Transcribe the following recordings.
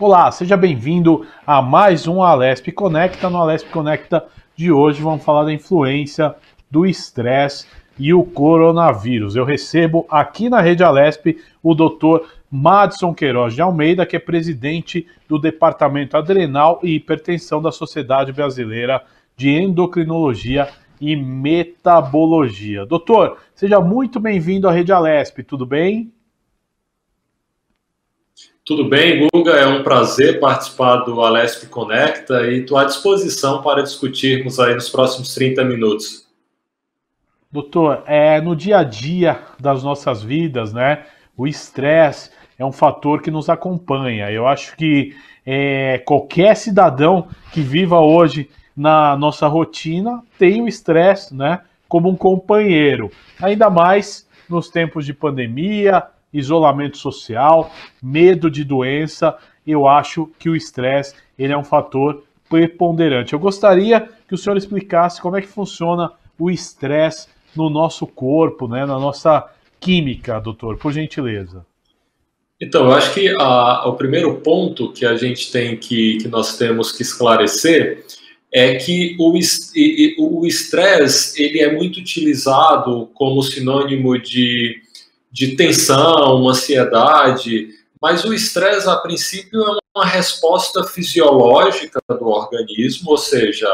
Olá, seja bem-vindo a mais um Alesp Conecta. No Alesp Conecta de hoje vamos falar da influência do estresse e o coronavírus. Eu recebo aqui na Rede Alesp o Dr. Madison Queiroz de Almeida, que é presidente do Departamento Adrenal e Hipertensão da Sociedade Brasileira de Endocrinologia e Metabologia. Doutor, seja muito bem-vindo à Rede Alesp, tudo bem? Tudo bem, Guga? É um prazer participar do Alesp Conecta e estou à disposição para discutirmos aí nos próximos 30 minutos. Doutor, no dia a dia das nossas vidas, né, o estresse é um fator que nos acompanha. Eu acho que qualquer cidadão que viva hoje na nossa rotina tem o estresse, né, como um companheiro. Ainda mais nos tempos de pandemia, isolamento social, medo de doença. Eu acho que o estresse ele é um fator preponderante. Eu gostaria que o senhor explicasse como é que funciona o estresse no nosso corpo, né, na nossa química, doutor, por gentileza. Então, eu acho que o primeiro ponto que a gente tem que nós temos que esclarecer é que o estresse ele é muito utilizado como sinônimo de tensão, ansiedade, mas o estresse, a princípio, é uma resposta fisiológica do organismo, ou seja,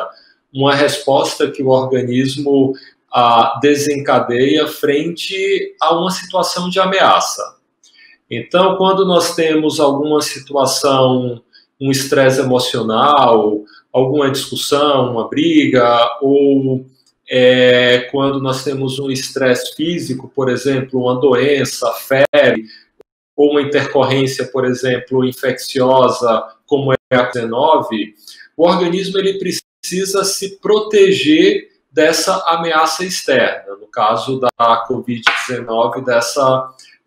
uma resposta que o organismo desencadeia frente a uma situação de ameaça. Então, quando nós temos alguma situação, um estresse emocional, alguma discussão, uma briga, ou quando nós temos um estresse físico, por exemplo, uma doença, febre, ou uma intercorrência, por exemplo, infecciosa, como é a COVID-19, o organismo ele precisa se proteger dessa ameaça externa, no caso da COVID-19,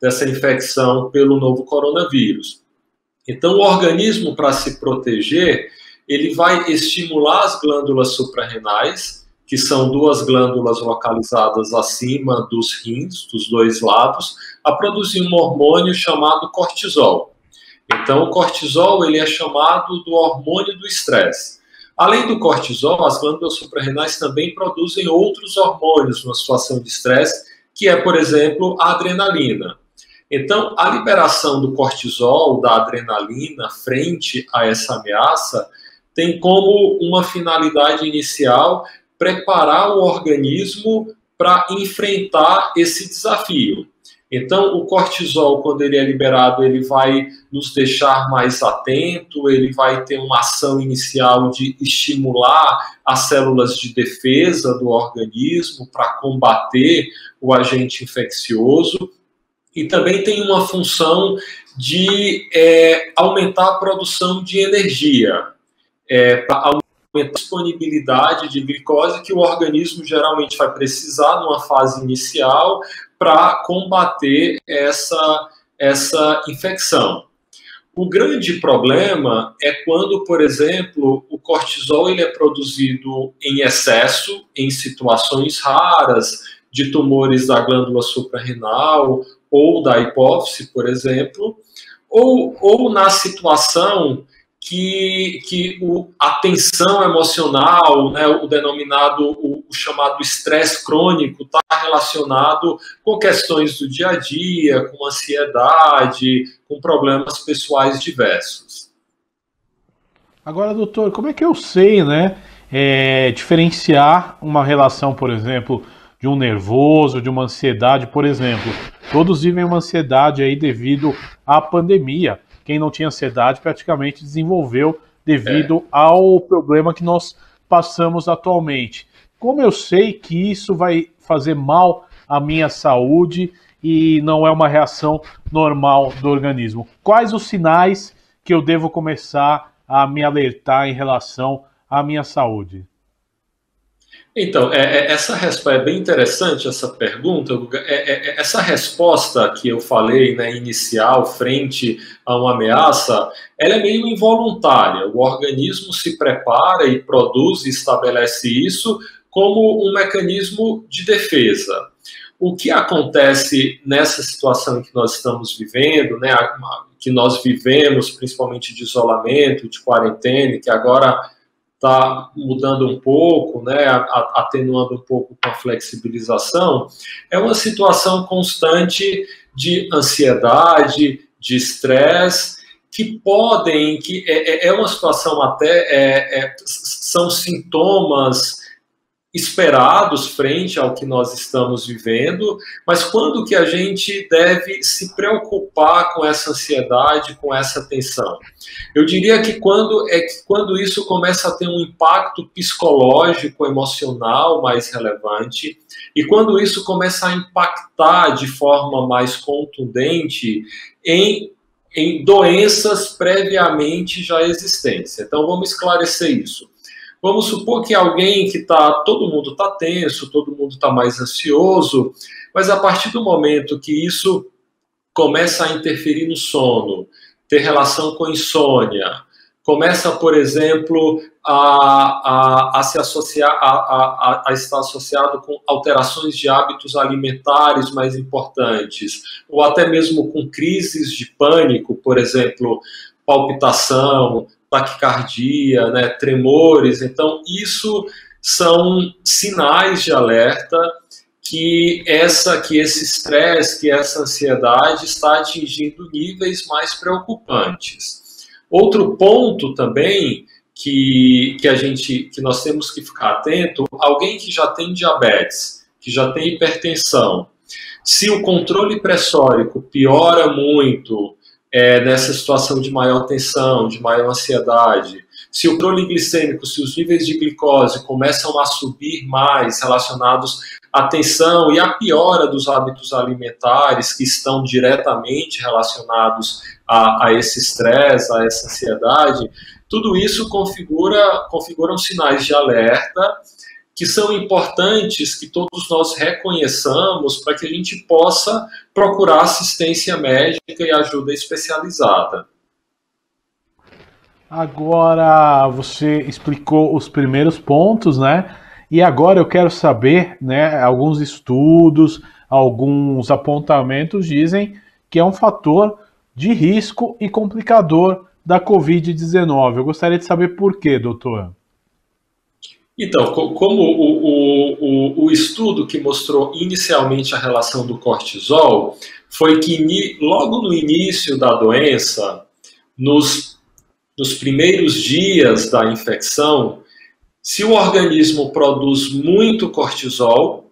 dessa infecção pelo novo coronavírus. Então, o organismo, para se proteger, ele vai estimular as glândulas suprarrenais, que são duas glândulas localizadas acima dos rins, dos dois lados, a produzir um hormônio chamado cortisol. Então, o cortisol ele é chamado do hormônio do estresse. Além do cortisol, as glândulas suprarrenais também produzem outros hormônios numa situação de estresse, que é, por exemplo, a adrenalina. Então, a liberação do cortisol, da adrenalina, frente a essa ameaça, tem como uma finalidade inicial preparar o organismo para enfrentar esse desafio. Então, o cortisol, quando ele é liberado, ele vai nos deixar mais atento, ele vai ter uma ação inicial de estimular as células de defesa do organismo para combater o agente infeccioso, e também tem uma função de aumentar a produção de energia, para aumentar a disponibilidade de glicose que o organismo geralmente vai precisar numa fase inicial para combater essa infecção. O grande problema é quando, por exemplo, o cortisol ele é produzido em excesso, em situações raras, de tumores da glândula suprarrenal ou da hipófise, por exemplo, ou na situação que a tensão emocional, né, o chamado estresse crônico, está relacionado com questões do dia a dia, com ansiedade, com problemas pessoais diversos. Agora, doutor, como é que eu sei, né, diferenciar uma relação, por exemplo, de um nervoso, de uma ansiedade, por exemplo? Todos vivem uma ansiedade aí devido à pandemia. Quem não tinha ansiedade praticamente desenvolveu devido ao problema que nós passamos atualmente. Como eu sei que isso vai fazer mal à minha saúde e não é uma reação normal do organismo? Quais os sinais que eu devo começar a me alertar em relação à minha saúde? Então, essa resposta é bem interessante, essa pergunta. Essa resposta que eu falei, né, inicial, frente a uma ameaça, ela é meio involuntária. O organismo se prepara e produz e estabelece isso como um mecanismo de defesa. O que acontece nessa situação que nós estamos vivendo, né, que nós vivemos, principalmente de isolamento, de quarentena, que agora está mudando um pouco, né, atenuando um pouco com a flexibilização, é uma situação constante de ansiedade, de estresse, que podem, que é uma situação até, são sintomas esperados frente ao que nós estamos vivendo, mas quando que a gente deve se preocupar com essa ansiedade, com essa tensão? Eu diria que quando isso começa a ter um impacto psicológico, emocional mais relevante, e quando isso começa a impactar de forma mais contundente em doenças previamente já existentes. Então, vamos esclarecer isso. Vamos supor que alguém que todo mundo está tenso, todo mundo está mais ansioso, mas a partir do momento que isso começa a interferir no sono, ter relação com insônia, começa, por exemplo, a se associar, a estar associado com alterações de hábitos alimentares mais importantes, ou até mesmo com crises de pânico, por exemplo, palpitação, taquicardia, né, tremores. Então, isso são sinais de alerta que esse estresse, que essa ansiedade está atingindo níveis mais preocupantes. Outro ponto também que nós temos que ficar atento, alguém que já tem diabetes, que já tem hipertensão, se o controle pressórico piora muito nessa situação de maior tensão, de maior ansiedade, se o controle glicêmico, se os níveis de glicose começam a subir mais relacionados à tensão e à piora dos hábitos alimentares que estão diretamente relacionados a esse estresse, a essa ansiedade, tudo isso configuram sinais de alerta que são importantes que todos nós reconheçamos para que a gente possa procurar assistência médica e ajuda especializada. Agora você explicou os primeiros pontos, né? E agora eu quero saber, né? Alguns estudos, alguns apontamentos dizem que é um fator de risco e complicador da Covid-19. Eu gostaria de saber por quê, doutor. Então, como o estudo que mostrou inicialmente a relação do cortisol foi que logo no início da doença, nos primeiros dias da infecção, se o organismo produz muito cortisol,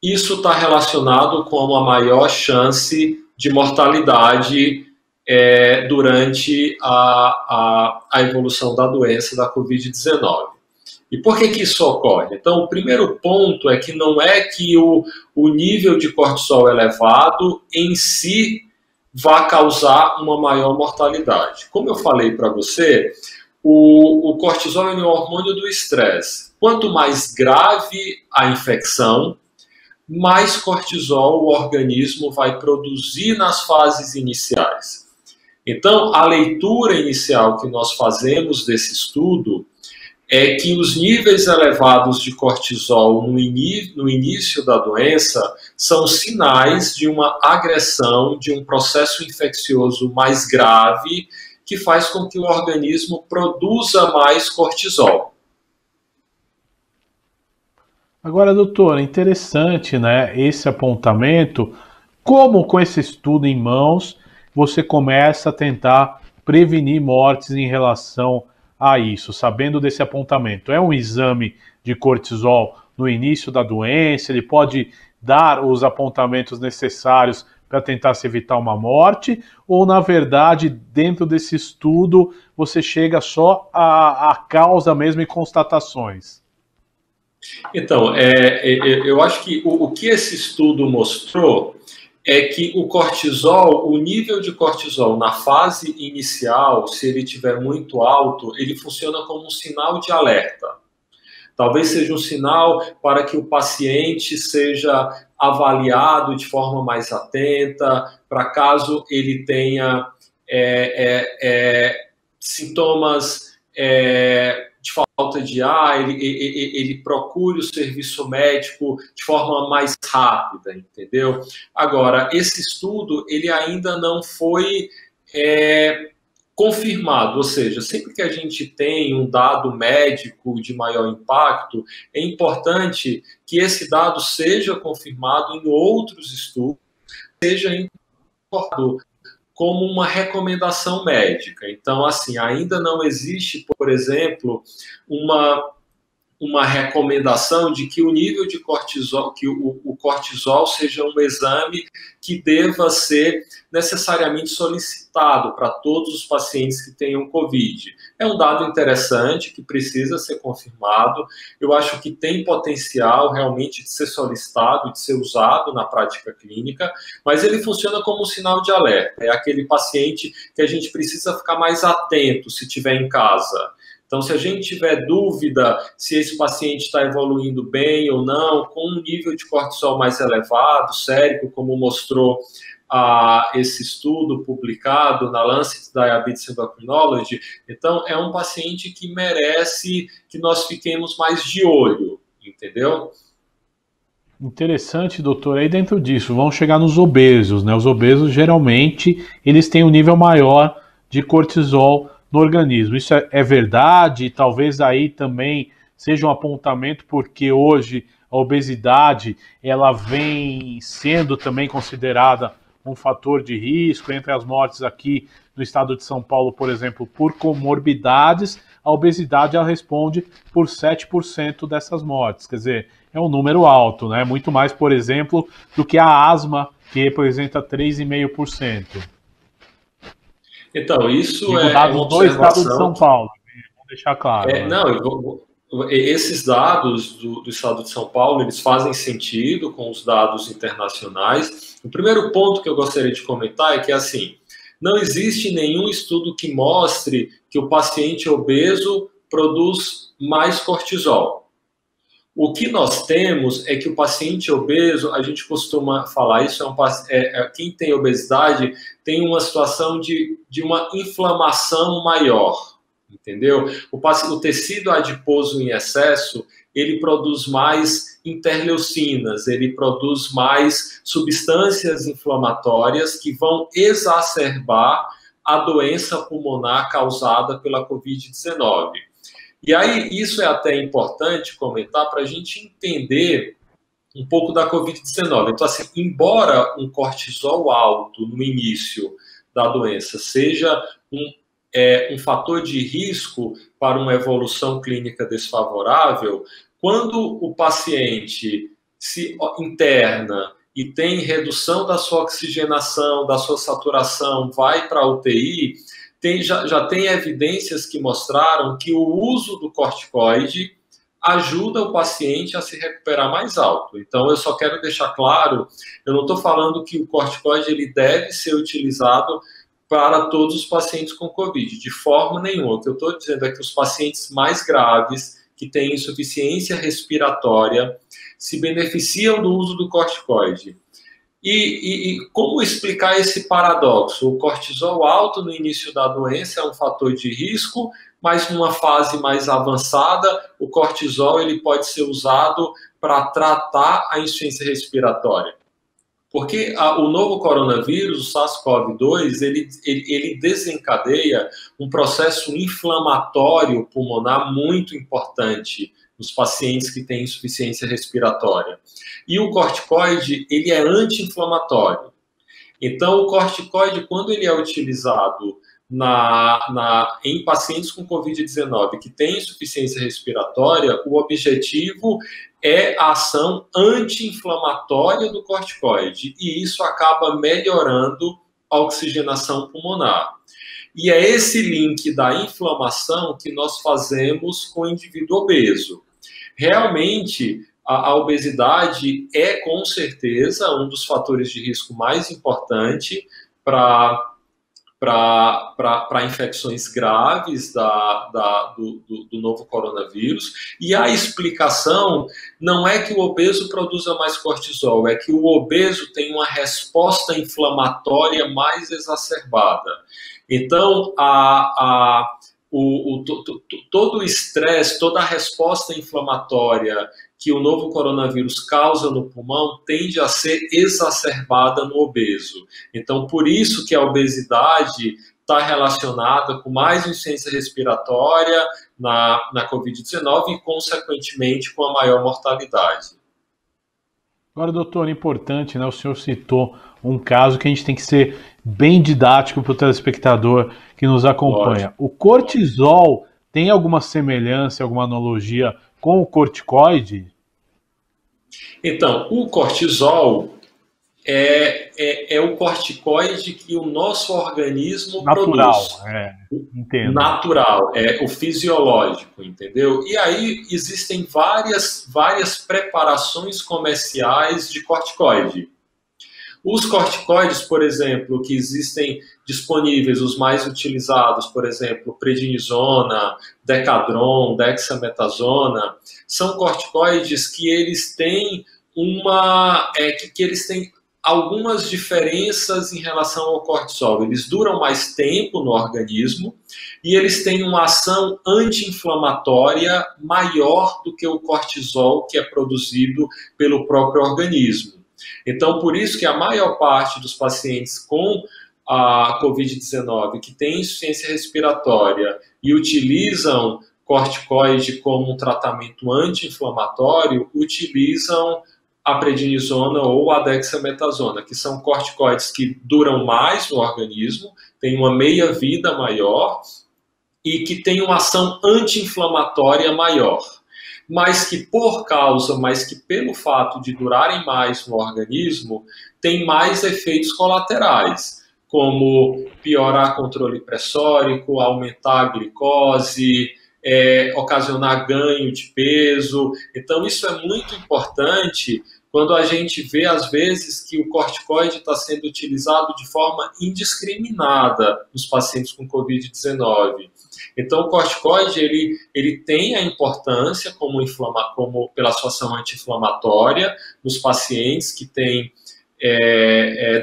isso está relacionado com uma maior chance de mortalidade durante a evolução da doença da Covid-19. E por que isso ocorre? Então, o primeiro ponto é que não é que o nível de cortisol elevado em si vá causar uma maior mortalidade. Como eu falei para você, o cortisol é um hormônio do estresse. Quanto mais grave a infecção, mais cortisol o organismo vai produzir nas fases iniciais. Então, a leitura inicial que nós fazemos desse estudo é que os níveis elevados de cortisol no início da doença são sinais de uma agressão, de um processo infeccioso mais grave, que faz com que o organismo produza mais cortisol. Agora, doutor, é interessante, né, esse apontamento. Como com esse estudo em mãos, você começa a tentar prevenir mortes em relação a isso, sabendo desse apontamento? É um exame de cortisol no início da doença? Ele pode dar os apontamentos necessários para tentar se evitar uma morte? Ou, na verdade, dentro desse estudo, você chega só à causa mesmo e constatações? Então, eu acho que o que esse estudo mostrou é que o cortisol, o nível de cortisol na fase inicial, se ele estiver muito alto, ele funciona como um sinal de alerta. Talvez seja um sinal para que o paciente seja avaliado de forma mais atenta, para caso ele tenha sintomas de falta de ar, ele procure o serviço médico de forma mais rápida, entendeu? Agora, esse estudo, ele ainda não foi confirmado, ou seja, sempre que a gente tem um dado médico de maior impacto, é importante que esse dado seja confirmado em outros estudos, seja incorporado como uma recomendação médica. Então, assim, ainda não existe, por exemplo, uma recomendação de que o nível de cortisol, que o cortisol seja um exame que deva ser necessariamente solicitado para todos os pacientes que tenham COVID. É um dado interessante que precisa ser confirmado. Eu acho que tem potencial realmente de ser solicitado, de ser usado na prática clínica, mas ele funciona como um sinal de alerta. É aquele paciente que a gente precisa ficar mais atento se estiver em casa. Então, se a gente tiver dúvida se esse paciente está evoluindo bem ou não, com um nível de cortisol mais elevado, sérico, como mostrou esse estudo publicado na Lancet Diabetes Endocrinology, então é um paciente que merece que nós fiquemos mais de olho, entendeu? Interessante, doutor. Aí dentro disso, vamos chegar nos obesos, né? Os obesos, geralmente, eles têm um nível maior de cortisol no organismo. Isso é verdade? Talvez aí também seja um apontamento, porque hoje a obesidade ela vem sendo também considerada um fator de risco entre as mortes aqui no estado de São Paulo, por exemplo, por comorbidades. A obesidade ela responde por 7% dessas mortes. Quer dizer, é um número alto, né? Muito mais, por exemplo, do que a asma, que representa 3,5%. Então, isso Digo, é dados uma do estado de São observação. Paulo, vamos deixar claro. Né? Não, esses dados do estado de São Paulo, eles fazem sentido com os dados internacionais. O primeiro ponto que eu gostaria de comentar é que, assim, não existe nenhum estudo que mostre que o paciente obeso produz mais cortisol. O que nós temos é que o paciente obeso, a gente costuma falar isso, quem tem obesidade tem uma situação de uma inflamação maior, entendeu? O tecido adiposo em excesso, ele produz mais interleucinas, ele produz mais substâncias inflamatórias que vão exacerbar a doença pulmonar causada pela Covid-19. E aí, isso é até importante comentar para a gente entender um pouco da Covid-19. Então, assim, embora um cortisol alto no início da doença seja um fator de risco para uma evolução clínica desfavorável, quando o paciente se interna e tem redução da sua oxigenação, da sua saturação, vai para a UTI, já tem evidências que mostraram que o uso do corticoide ajuda o paciente a se recuperar mais alto. Então, eu só quero deixar claro, eu não estou falando que o corticoide ele deve ser utilizado para todos os pacientes com COVID, de forma nenhuma. O que eu estou dizendo é que os pacientes mais graves, que têm insuficiência respiratória, se beneficiam do uso do corticoide. E como explicar esse paradoxo? O cortisol alto no início da doença é um fator de risco, mas numa fase mais avançada, o cortisol ele pode ser usado para tratar a insuficiência respiratória. Porque o novo coronavírus, o SARS-CoV-2, ele desencadeia um processo inflamatório pulmonar muito importante nos pacientes que têm insuficiência respiratória. E o corticoide, ele é anti-inflamatório. Então, o corticoide, quando ele é utilizado em pacientes com Covid-19 que têm insuficiência respiratória, o objetivo é a ação anti-inflamatória do corticoide, e isso acaba melhorando a oxigenação pulmonar. E é esse link da inflamação que nós fazemos com o indivíduo obeso. Realmente, a obesidade é, com certeza, um dos fatores de risco mais importante para infecções graves do novo coronavírus. E a explicação não é que o obeso produza mais cortisol, é que o obeso tem uma resposta inflamatória mais exacerbada. Então, todo o estresse, toda a resposta inflamatória que o novo coronavírus causa no pulmão tende a ser exacerbada no obeso. Então, por isso que a obesidade está relacionada com mais insuficiência respiratória na Covid-19 e, consequentemente, com a maior mortalidade. Agora, doutor, importante, né? O senhor citou um caso que a gente tem que ser bem didático para o telespectador que nos acompanha. O cortisol tem alguma semelhança, alguma analogia com o corticoide? Então, o cortisol é o corticoide que o nosso organismo produz. Entendo. Natural, é o fisiológico, entendeu? E aí existem várias preparações comerciais de corticoide. Os corticoides, por exemplo, que existem disponíveis, os mais utilizados, por exemplo, prednisona, decadron, dexametasona, são corticoides que eles têm que eles têm algumas diferenças em relação ao cortisol. Eles duram mais tempo no organismo e eles têm uma ação anti-inflamatória maior do que o cortisol que é produzido pelo próprio organismo. Então, por isso que a maior parte dos pacientes com a Covid-19 que têm insuficiência respiratória e utilizam corticoide como um tratamento anti-inflamatório, utilizam a prednisona ou a dexametasona, que são corticoides que duram mais no organismo, têm uma meia-vida maior e que têm uma ação anti-inflamatória maior. Mas que pelo fato de durarem mais no organismo, tem mais efeitos colaterais, como piorar controle pressórico, aumentar a glicose, ocasionar ganho de peso. Então, isso é muito importante quando a gente vê, às vezes, que o corticoide está sendo utilizado de forma indiscriminada nos pacientes com Covid-19. Então, o corticoide ele tem a importância como pela sua ação anti-inflamatória nos pacientes que têm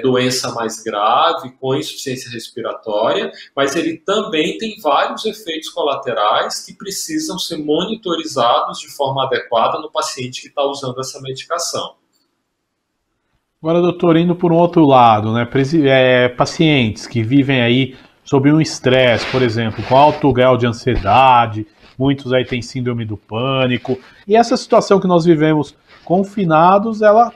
doença mais grave, com insuficiência respiratória, mas ele também tem vários efeitos colaterais que precisam ser monitorizados de forma adequada no paciente que está usando essa medicação. Agora, doutor, indo por um outro lado, né? Pacientes que vivem aí sob um estresse, por exemplo, com alto grau de ansiedade, muitos aí têm síndrome do pânico, e essa situação que nós vivemos confinados, ela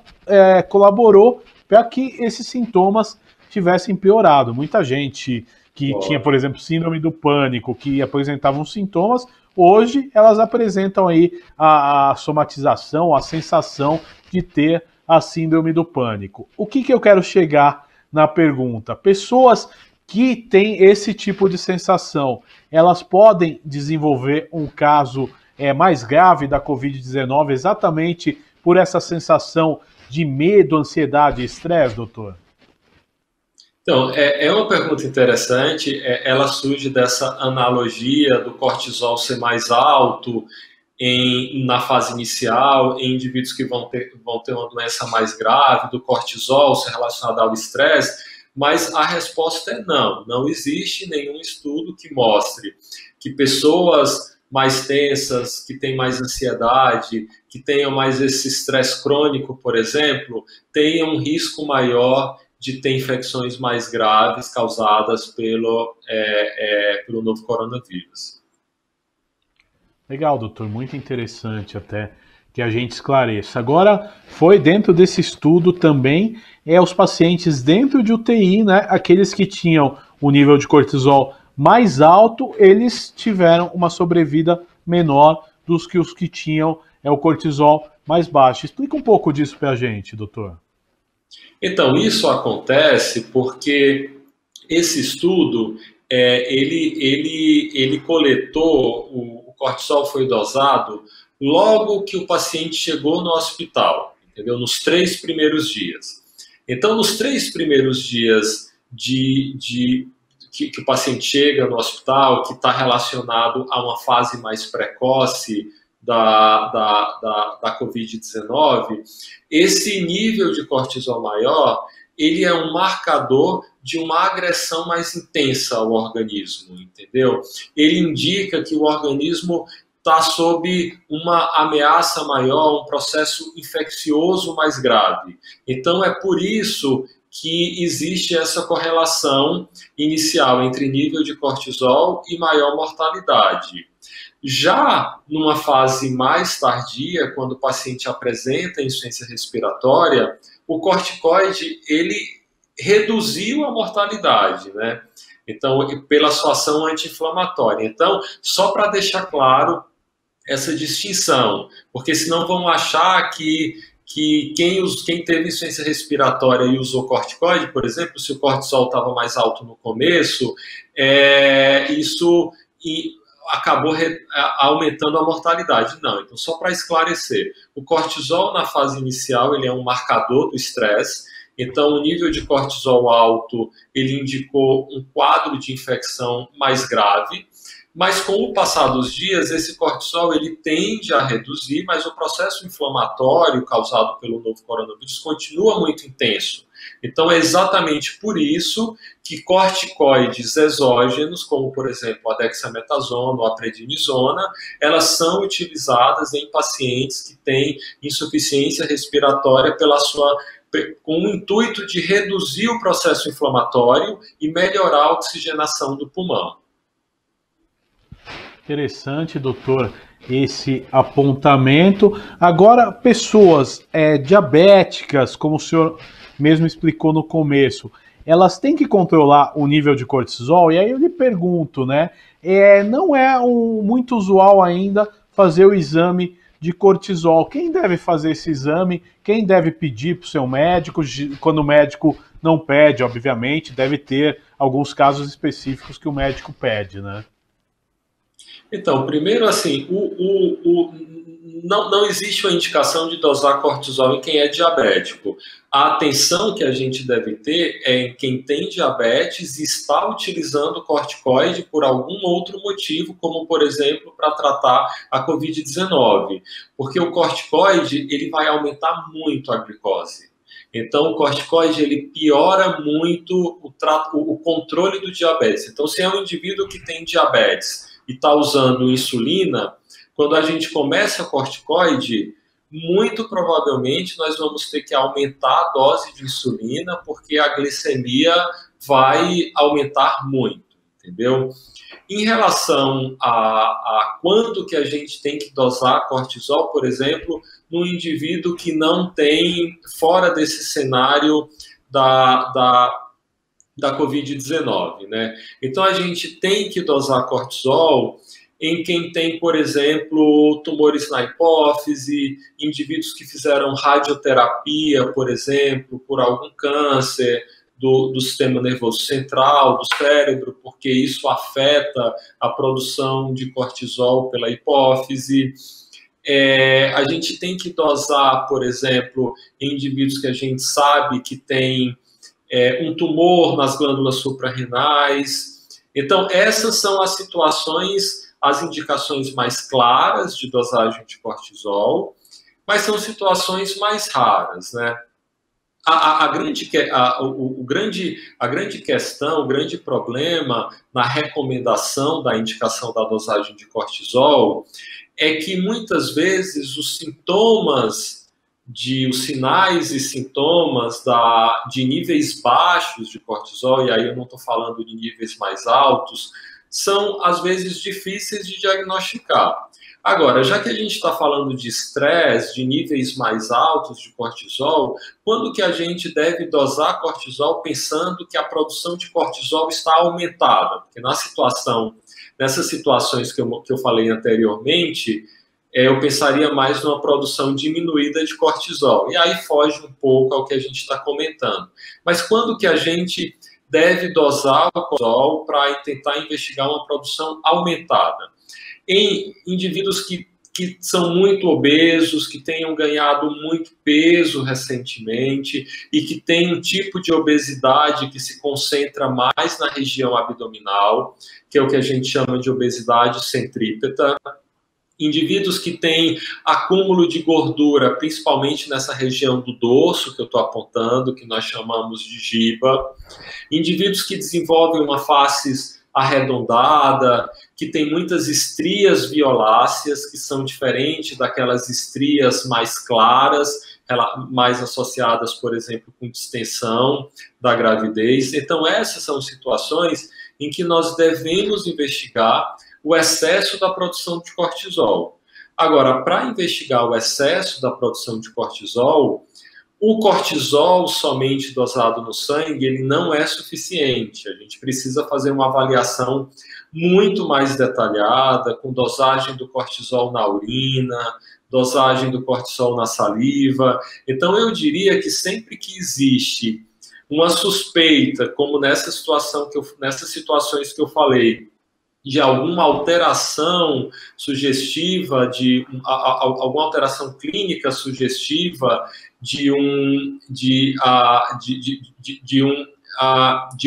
colaborou para que esses sintomas tivessem piorado. Muita gente que tinha, por exemplo, síndrome do pânico, que apresentavam sintomas, hoje elas apresentam aí a somatização, a sensação de ter a síndrome do pânico. O que eu quero chegar na pergunta? Pessoas que têm esse tipo de sensação, elas podem desenvolver um caso mais grave da Covid-19 exatamente por essa sensação de medo, ansiedade e estresse, doutor? Então, é uma pergunta interessante. Ela surge dessa analogia do cortisol ser mais alto na fase inicial, em indivíduos que vão ter uma doença mais grave, do cortisol ser relacionado ao estresse, mas a resposta é não. Não existe nenhum estudo que mostre que pessoas mais tensas, que têm mais ansiedade, que tenham mais esse estresse crônico, por exemplo, tenham um risco maior de ter infecções mais graves causadas pelo novo coronavírus. Legal, doutor, muito interessante até que a gente esclareça. Agora, foi dentro desse estudo também, os pacientes dentro de UTI, né, aqueles que tinham o nível de cortisol mais alto, eles tiveram uma sobrevida menor dos que os que tinham o cortisol mais baixo. Explica um pouco disso para a gente, doutor. Então, isso acontece porque esse estudo, ele coletou, o cortisol foi dosado logo que o paciente chegou no hospital, entendeu? Nos 3 primeiros dias. Então, nos 3 primeiros dias que o paciente chega no hospital, que está relacionado a uma fase mais precoce da Covid-19, esse nível de cortisol maior, ele é um marcador de uma agressão mais intensa ao organismo, entendeu? Ele indica que o organismo está sob uma ameaça maior, um processo infeccioso mais grave. Então, é por isso que existe essa correlação inicial entre nível de cortisol e maior mortalidade. Já numa fase mais tardia, quando o paciente apresenta insuficiência respiratória, o corticoide, ele reduziu a mortalidade, né? Então, pela sua ação anti-inflamatória. Então, só para deixar claro essa distinção, porque senão vão achar que quem teve insuficiência respiratória e usou corticoide, por exemplo, se o cortisol estava mais alto no começo, isso acabou aumentando a mortalidade. Não, então só para esclarecer, o cortisol na fase inicial ele é um marcador do estresse, então o nível de cortisol alto ele indicou um quadro de infecção mais grave, mas com o passar dos dias, esse cortisol ele tende a reduzir, mas o processo inflamatório causado pelo novo coronavírus continua muito intenso. Então é exatamente por isso que corticoides exógenos, como por exemplo a dexametasona ou a prednisona, elas são utilizadas em pacientes que têm insuficiência respiratória com o intuito de reduzir o processo inflamatório e melhorar a oxigenação do pulmão. Interessante, doutor, esse apontamento. Agora, pessoas diabéticas, como o senhor mesmo explicou no começo, elas têm que controlar o nível de cortisol? E aí eu lhe pergunto, né? Não é muito usual ainda fazer o exame de cortisol. Quem deve fazer esse exame? Quem deve pedir para o seu médico? Quando o médico não pede, obviamente, deve ter alguns casos específicos que o médico pede, né? Então, primeiro, assim, não existe uma indicação de dosar cortisol em quem é diabético. A atenção que a gente deve ter é em quem tem diabetes e está utilizando corticoide por algum outro motivo, como, por exemplo, para tratar a Covid-19. Porque o corticoide ele vai aumentar muito a glicose. Então, o corticoide ele piora muito o controle do diabetes. Então, se é um indivíduo que tem diabetes e está usando insulina, quando a gente começa corticoide, muito provavelmente nós vamos ter que aumentar a dose de insulina, porque a glicemia vai aumentar muito, entendeu? Em relação a quando que a gente tem que dosar cortisol, por exemplo, no indivíduo que não tem, fora desse cenário da Covid-19, né? Então, a gente tem que dosar cortisol em quem tem, por exemplo, tumores na hipófise, indivíduos que fizeram radioterapia, por exemplo, por algum câncer do sistema nervoso central, do cérebro, porque isso afeta a produção de cortisol pela hipófise. A gente tem que dosar, por exemplo, em indivíduos que a gente sabe que tem um tumor nas glândulas suprarrenais. Então, essas são as situações, as indicações mais claras de dosagem de cortisol, mas são situações mais raras, né? A grande questão, o grande problema na recomendação da indicação da dosagem de cortisol é que muitas vezes os sinais e sintomas de níveis baixos de cortisol, e aí eu não estou falando de níveis mais altos, são às vezes difíceis de diagnosticar. Agora, já que a gente está falando de estresse, de níveis mais altos de cortisol, quando que a gente deve dosar cortisol pensando que a produção de cortisol está aumentada? Porque nessas situações que eu falei anteriormente, eu pensaria mais numa produção diminuída de cortisol. E aí foge um pouco ao que a gente está comentando. Mas quando que a gente deve dosar o cortisol para tentar investigar uma produção aumentada? Em indivíduos que são muito obesos, que tenham ganhado muito peso recentemente e que têm um tipo de obesidade que se concentra mais na região abdominal, que é o que a gente chama de obesidade centrípeta. indivíduos que têm acúmulo de gordura, principalmente nessa região do dorso que eu estou apontando, que nós chamamos de giba, indivíduos que desenvolvem uma face arredondada, que tem muitas estrias violáceas, que são diferentes daquelas estrias mais claras, mais associadas, por exemplo, com distensão da gravidez. Então, essas são situações em que nós devemos investigar o excesso da produção de cortisol. Agora, para investigar o excesso da produção de cortisol, o cortisol somente dosado no sangue, ele não é suficiente. A gente precisa fazer uma avaliação muito mais detalhada, com dosagem do cortisol na urina, dosagem do cortisol na saliva. Então, eu diria que sempre que existe uma suspeita, como nessas situações que eu falei, de alguma alteração sugestiva, alguma alteração clínica sugestiva de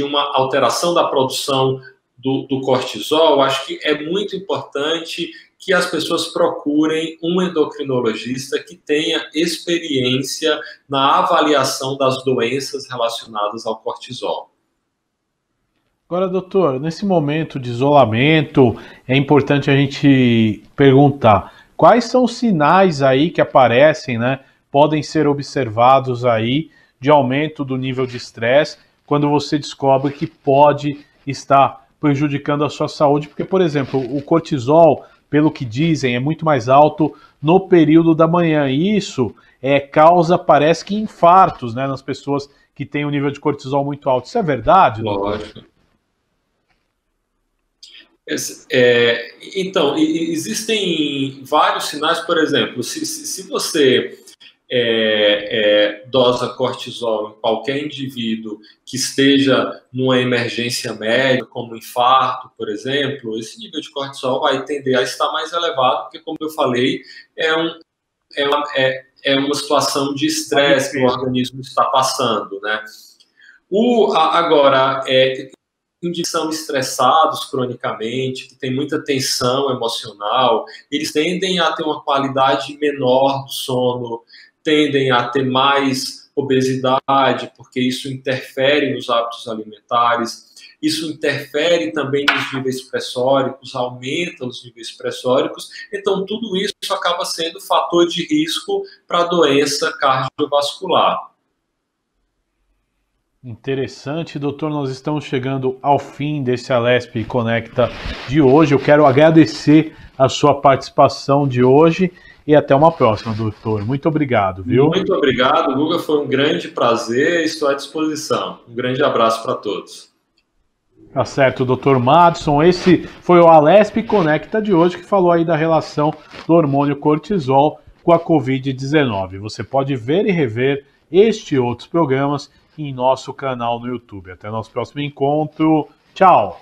uma alteração da produção do cortisol, acho que é muito importante que as pessoas procurem um endocrinologista que tenha experiência na avaliação das doenças relacionadas ao cortisol. Agora, doutor, nesse momento de isolamento, é importante a gente perguntar quais são os sinais aí que aparecem, né? Podem ser observados aí de aumento do nível de estresse quando você descobre que pode estar prejudicando a sua saúde, porque, por exemplo, o cortisol, pelo que dizem, é muito mais alto no período da manhã, e isso causa, parece que, infartos, né, nas pessoas que têm um nível de cortisol muito alto. Isso é verdade, doutor? Lógico. Então, existem vários sinais, por exemplo, se você dosa cortisol em qualquer indivíduo que esteja numa emergência médica, como infarto, por exemplo, esse nível de cortisol vai tender a estar mais elevado, porque, como eu falei, é uma situação de estresse que o organismo está passando, né? Agora, indivíduos que são estressados cronicamente, que têm muita tensão emocional, eles tendem a ter uma qualidade menor do sono, tendem a ter mais obesidade, porque isso interfere nos hábitos alimentares, isso interfere também nos níveis pressóricos, aumenta os níveis pressóricos, então tudo isso acaba sendo fator de risco para a doença cardiovascular. Interessante, doutor. Nós estamos chegando ao fim desse Alesp Conecta de hoje. Eu quero agradecer a sua participação de hoje e até uma próxima, doutor. Muito obrigado, viu? Muito obrigado, Guga. Foi um grande prazer. Estou à disposição. Um grande abraço para todos. Tá certo, doutor Madison. Esse foi o Alesp Conecta de hoje, que falou aí da relação do hormônio cortisol com a Covid-19. Você pode ver e rever este e outros programas em nosso canal no YouTube. Até nosso próximo encontro. Tchau!